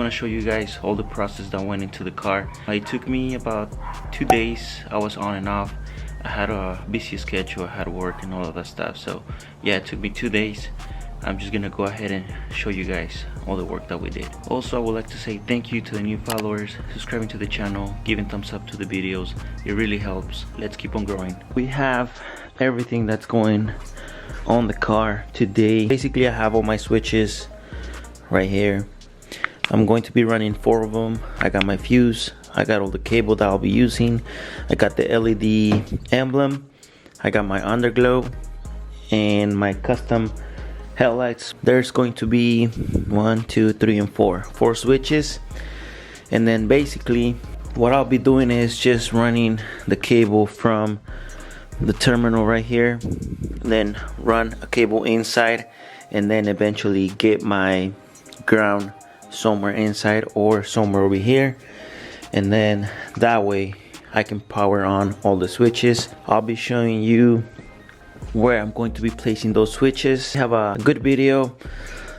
want to show you guys all the process that went into the car. It took me about 2 days. I was on and off. I had a busy schedule, I had work and all of that stuff. So yeah, it took me 2 days. I'm just gonna go ahead and show you guys all the work that we did. Also, I would like to say thank you to the new followers, subscribing to the channel, giving thumbs up to the videos. It really helps. Let's keep on growing. We have everything that's going on the car today. Basically, I have all my switches right here. I'm going to be running 4 of them. I got my fuse, I got all the cable that I'll be using, I got the LED emblem, I got my underglow and my custom headlights. There's going to be 1, 2, 3, and 4 switches. And then basically what I'll be doing is just running the cable from the terminal right here, then run a cable inside, and then eventually get my ground somewhere inside or somewhere over here, and then that way I can power on all the switches. I'll be showing you where I'm going to be placing those switches. Have a good video.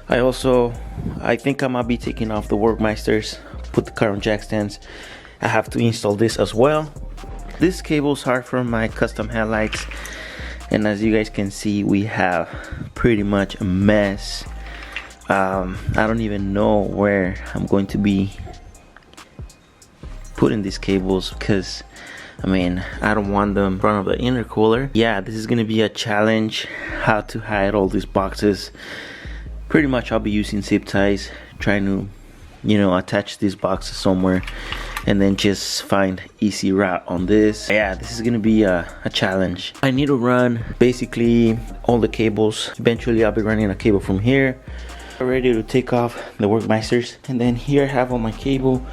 I think I might be taking off the Workmeisters, put the car on jack stands. I have to install this as well. This cables are from my custom headlights, and as you guys can see, we have pretty much a mess. I don't even know where I'm going to be putting these cables, because I mean, I don't want them in front of the intercooler. Yeah, this is gonna be a challenge, how to hide all these boxes. Pretty much I'll be using zip ties, trying to, you know, attach these boxes somewhere and then just find easy route on this. Yeah, this is gonna be a challenge. I need to run basically all the cables. Eventually I'll be running a cable from here. Ready to take off the Workmeisters, and then here I have all my cable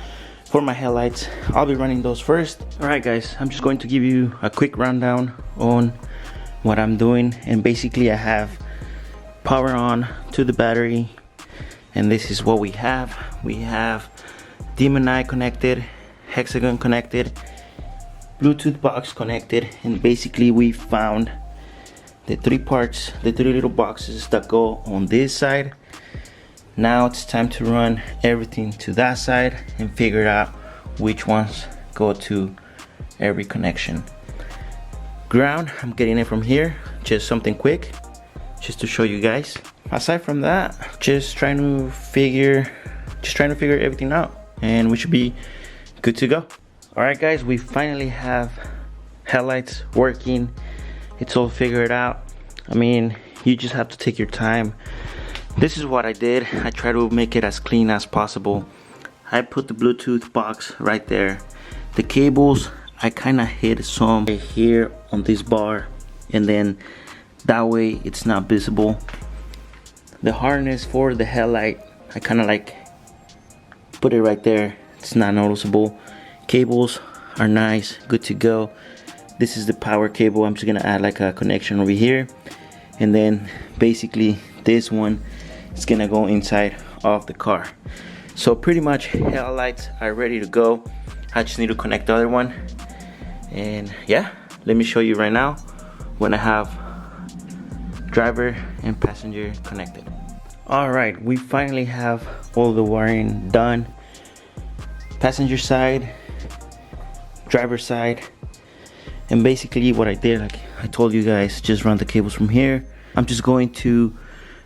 for my headlights. I'll be running those first. Alright guys, I'm just going to give you a quick rundown on what I'm doing. And basically I have power on to the battery, and this is what we have. We have Demon Eye connected, hexagon connected, Bluetooth box connected, and basically we found the 3 parts, the 3 little boxes that go on this side. Now it's time to run everything to that side and figure out which ones go to every connection. Ground, I'm getting it from here, just something quick, just to show you guys. Aside from that, just trying to figure everything out, and we should be good to go. Alright guys, we finally have headlights working. It's all figured out. I mean, you just have to take your time. This is what I did. I try to make it as clean as possible. I put the Bluetooth box right there. The cables, I kind of hid some right here on this bar, and then that way it's not visible. The harness for the headlight, I kind of like put it right there. It's not noticeable. Cables are nice, good to go. This is the power cable. I'm just gonna add like a connection over here, and then basically this one is gonna go inside of the car. So pretty much headlights are ready to go. I just need to connect the other one, and yeah, let me show you right now when I have driver and passenger connected. All right, we finally have all the wiring done. Passenger side, driver side, and basically what I did, like I told you guys, just run the cables from here. I'm just going to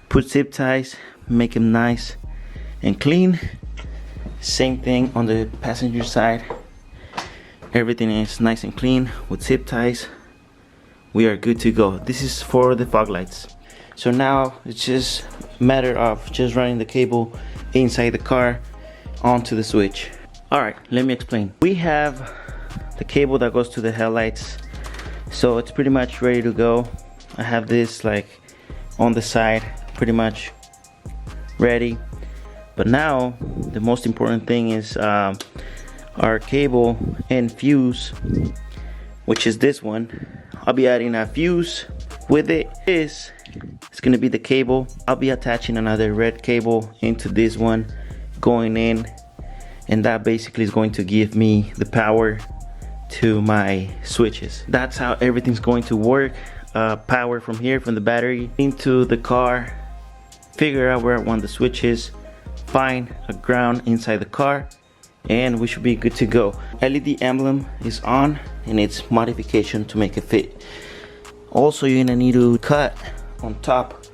put zip ties, make them nice and clean. Same thing on the passenger side. Everything is nice and clean with zip ties. We are good to go. This is for the fog lights. So now it's just a matter of just running the cable inside the car onto the switch. Alright, let me explain. We have the cable that goes to the headlights, so it's pretty much ready to go. I have this like on the side, pretty much ready. But now the most important thing is our cable and fuse, which is this one. I'll be adding a fuse with it. It's gonna be the cable. I'll be attaching another red cable into this one going in, and that basically is going to give me the power to my switches. That's how everything's going to work. Power from here, from the battery into the car, figure out where I want the switches, find a ground inside the car, and we should be good to go. LED emblem is on, and it's modification to make it fit. Also, you're gonna need to cut on top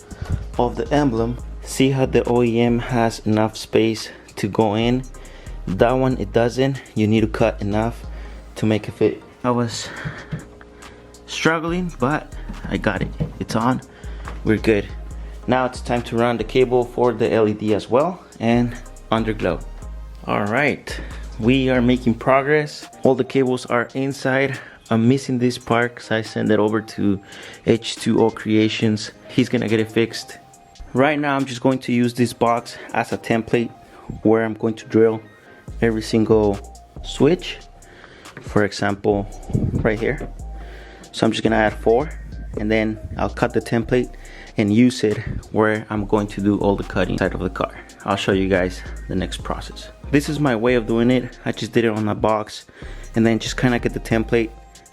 of the emblem. See how the OEM has enough space to go in? That one, it doesn't. You need to cut enough to make it fit. I was struggling, but I got it. It's on. We're good. Now it's time to run the cable for the LED as well and underglow. All right, we are making progress. All the cables are inside. I'm missing this part because I sent it over to H2O Creations. He's gonna get it fixed. Right now I'm just going to use this box as a template where I'm going to drill every single switch. For example, right here. So I'm just gonna add 4, and then I'll cut the template and use it where I'm going to do all the cutting inside of the car. I'll show you guys the next process. This is my way of doing it. I just did it on a box and then just kind of get the template.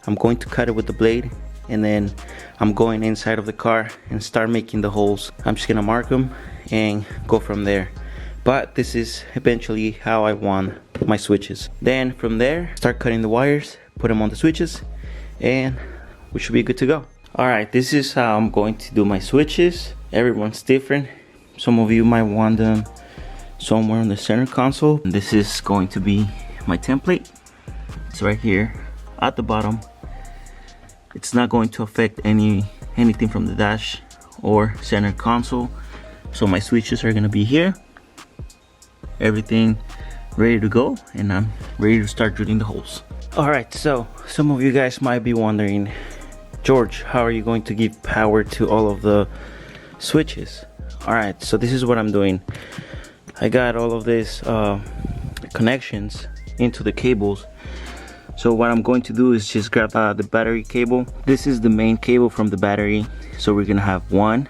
I'm going to cut it with the blade, and then I'm going inside of the car and start making the holes. I'm just gonna mark them and go from there. But this is eventually how I want my switches. Then from there, start cutting the wires, put them on the switches, and we should be good to go. All right, this is how I'm going to do my switches. Everyone's different. Some of you might want them somewhere on the center console. This is going to be my template. It's right here at the bottom. It's not going to affect anything from the dash or center console. So my switches are gonna be here. Everything ready to go, and I'm ready to start drilling the holes. All right, so some of you guys might be wondering, George, how are you going to give power to all of the switches? All right, so this is what I'm doing. I got all of these connections into the cables. So what I'm going to do is just grab the battery cable. This is the main cable from the battery. So we're gonna have one,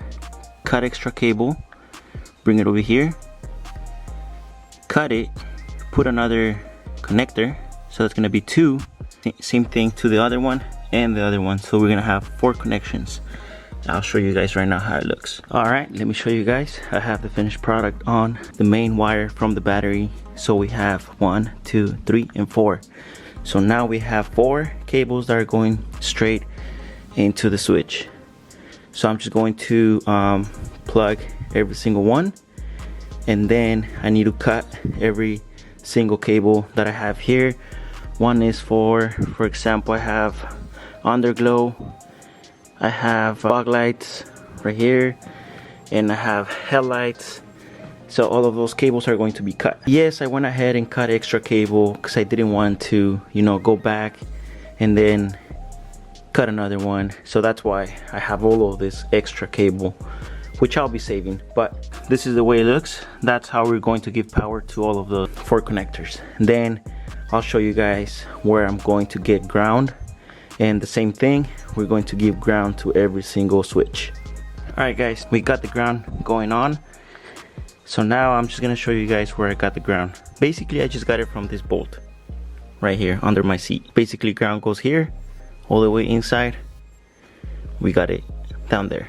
cut extra cable, bring it over here, cut it, put another connector. So that's gonna be 2. Same thing to the other one and the other one. So we're gonna have 4 connections. I'll show you guys right now how it looks. All right, let me show you guys. I have the finished product on the main wire from the battery. So we have 1, 2, 3, and 4. So now we have 4 cables that are going straight into the switch. So I'm just going to plug every single one, and then I need to cut every single cable that I have here. One is for example, I have underglow, I have fog lights right here, and I have headlights. So all of those cables are going to be cut. Yes, I went ahead and cut extra cable because I didn't want to, you know, go back and then cut another one. So that's why I have all of this extra cable, which I'll be saving. But this is the way it looks. That's how we're going to give power to all of the 4 connectors. And then I'll show you guys where I'm going to get ground. And the same thing, we're going to give ground to every single switch. All right guys, we got the ground going on. So now I'm just gonna show you guys where I got the ground. Basically, I just got it from this bolt right here under my seat. Basically, ground goes here all the way inside. We got it down there.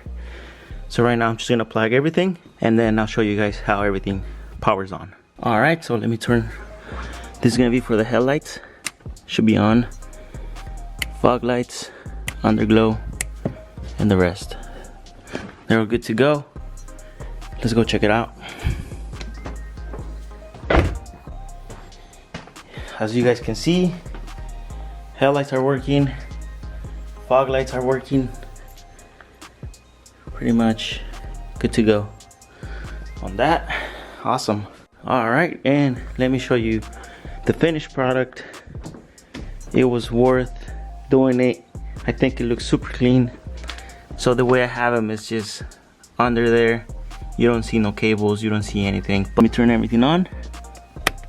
So right now I'm just gonna plug everything, and then I'll show you guys how everything powers on. All right, so let me turn. This is gonna be for the headlights. Should be on. Fog lights, underglow, and the rest. They're all good to go. Let's go check it out. As you guys can see, headlights are working, fog lights are working. Pretty much good to go on that. Awesome. All right, and let me show you the finished product. It was worth doing it. I think it looks super clean. So the way I have them is just under there. You don't see no cables, you don't see anything. Let me turn everything on.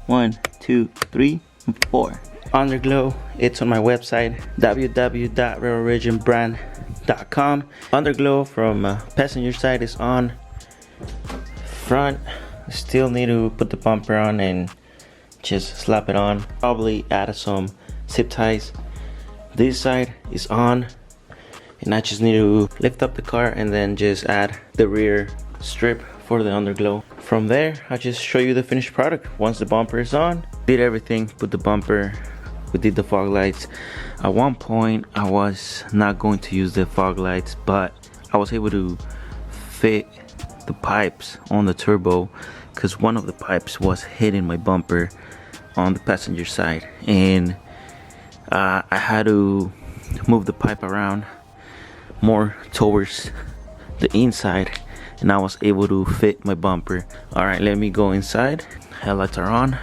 1, 2, 3, and 4. Underglow, it's on my website, www.railroadregionbrand.com. Underglow from passenger side is on. Front, still need to put the bumper on and just slap it on. Probably add some zip ties. This side is on, and I just need to lift up the car and then just add the rear strip for the underglow. From there, I'll just show you the finished product. Once the bumper is on, did everything, put the bumper, we did the fog lights. At one point, I was not going to use the fog lights, but I was able to fit the pipes on the turbo because one of the pipes was hitting my bumper on the passenger side, and I had to move the pipe around more towards the inside, and I was able to fit my bumper. Alright, let me go inside. Headlights are on,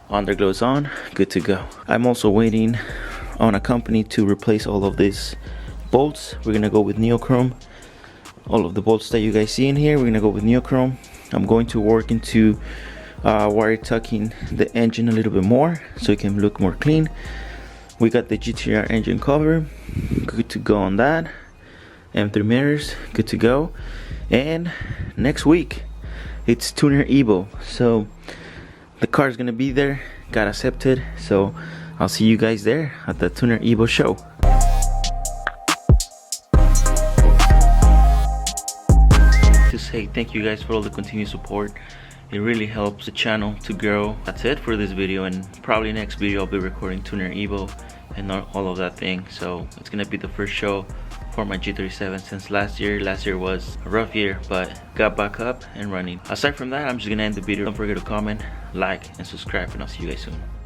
underglow's on, good to go. I'm also waiting on a company to replace all of these bolts. We're gonna go with neochrome. All of the bolts that you guys see in here, we're gonna go with neochrome. I'm going to work into wire tucking the engine a little bit more so it can look more clean. We got the GTR engine cover, good to go on that. M3 mirrors, good to go. And next week it's Tuner Evo, so the car is gonna be there, got accepted, so I'll see you guys there at the Tuner Evo show. To say thank you guys for all the continued support. It really helps the channel to grow. That's it for this video, and probably next video I'll be recording Tuner Evo and all of that thing. So it's gonna be the first show for my G37 since last year. Last year was a rough year, but got back up and running. Aside from that, I'm just gonna end the video. Don't forget to comment, like, and subscribe, and I'll see you guys soon.